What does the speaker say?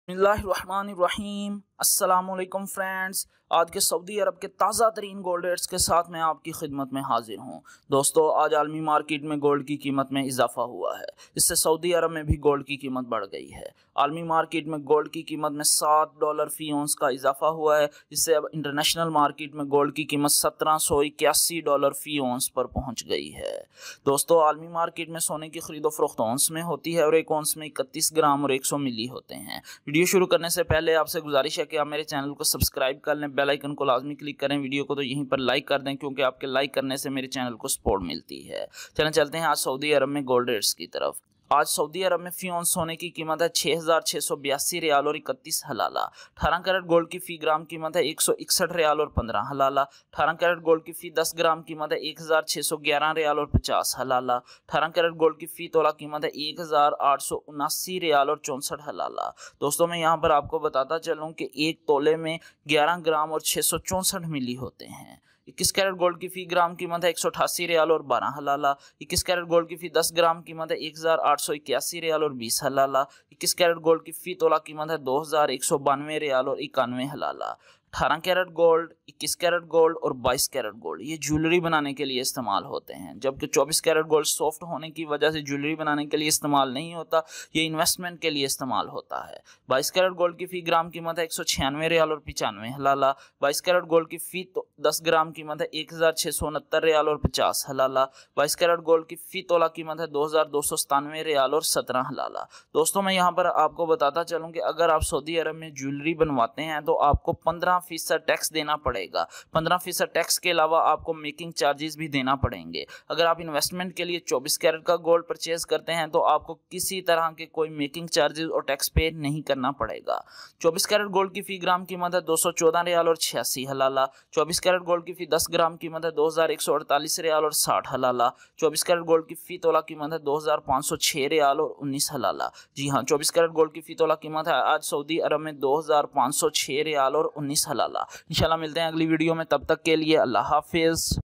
बिस्मिल्लाहिर्रहमानिर्रहीम। अस्सलामुअलैकुम फ्रेंड्स, आज के सऊदी अरब के ताज़ा तरीन गोल्ड रेट्स के साथ मैं आपकी खिदमत में हाजिर हूँ। दोस्तों, आज आलमी मार्केट में गोल्ड की कीमत में इजाफा हुआ है। इससे सऊदी अरब में भी गोल्ड की कीमत बढ़ गई है। आलमी मार्केट में गोल्ड की कीमत में $7 फी औंस का इजाफा हुआ है, जिससे अब इंटरनेशनल मार्केट में गोल्ड की कीमत $1781 फी औंस पर पहुँच गई है। दोस्तों, आलमी मार्केट में सोने की खरीदो फरोख्त औंस में होती है और एक औंस में 31 ग्राम और 100 मिली होते हैं। वीडियो शुरू करने से पहले आपसे गुजारिश है कि आप मेरे चैनल को सब्सक्राइब कर लें, बेल आइकन को लाजमी क्लिक करें, वीडियो को तो यहीं पर लाइक कर दें, क्योंकि आपके लाइक करने से मेरे चैनल को सपोर्ट मिलती है। चलते हैं आज सऊदी अरब में गोल्ड रेट्स की तरफ। आज सऊदी अरब में फी औंस सोने की कीमत है 6,682 रियाल और 31 हलाला। 18 कैरेट गोल्ड की फी ग्राम कीमत है 161 रियाल और 15 हलाला। 18 कैरेट गोल्ड की फी 10 ग्राम कीमत है 1,611 रियाल और 50 हलाला। 18 कैरेट गोल्ड की फी तोला कीमत है 1,879 रियाल और 64 हलाला। दोस्तों, मैं यहाँ पर आपको बताता चलूँ कि एक तोले में 11 ग्राम और 664 मिली होते हैं। 21 कैरेट गोल्ड की फी ग्राम कीमत है 188 रियाल और 12 हलाला। 21 कैरेट गोल्ड की फी 10 ग्राम कीमत है 1,881 रियाल और 20 हलाला। 21 कैरेट गोल्ड की फी तोला कीमत है 2,192 रियाल और 91 हलाला। 18 कैरेट गोल्ड, 21 कैरेट गोल्ड और 22 कैरेट गोल्ड ये ज्वेलरी बनाने के लिए इस्तेमाल होते हैं, जबकि 24 कैरेट गोल्ड सॉफ्ट होने की वजह से ज्वेलरी बनाने के लिए इस्तेमाल नहीं होता, ये इन्वेस्टमेंट के लिए इस्तेमाल होता है। 22 कैरेट गोल्ड की फी ग्राम कीमत है 196 रियाल और 95 हलाला। 22 कैरेट गोल्ड की फी 10 ग्राम कीमत है 1,669 रियाल और 50 हलाला। 22 कैरेट गोल्ड की फी तोला कीमत है 2,297 रियाल और 17 हलाला। दोस्तों, मैं यहाँ पर आपको बताता चलूँ कि अगर आप सऊदी अरब में ज्वेलरी बनवाते हैं तो आपको 15% टैक्स देना पड़ेगा। 15% टैक्स के अलावा आपको मेकिंग चार्जेस भी देना पड़ेंगे। अगर आप इन्वेस्टमेंट के लिए 24 कैरेट का गोल्ड परचेज करते हैं तो आपको किसी तरह के कोई मेकिंग चार्जेस और टैक्स पे नहीं करना पड़ेगा। 24 कैरेट गोल्ड की फी ग्राम कीमत है 214 रियाल और 86 हलाला। 24 कैरेट गोल्ड की फी 10 ग्राम कीमत है 2,148 रियाल और 60 हलाला। 24 कैरेट गोल्ड की फी तोला कीमत है 2,506 रियाल और 19 हलाला। जी हाँ, 24 कैरेट गोल्ड की फी तोला कीमत है आज सऊदी अरब में 2,506 रियाल और 19 हलाला। इंशाल्लाह मिलते हैं अगली वीडियो में, तब तक के लिए अल्लाह हाफिज।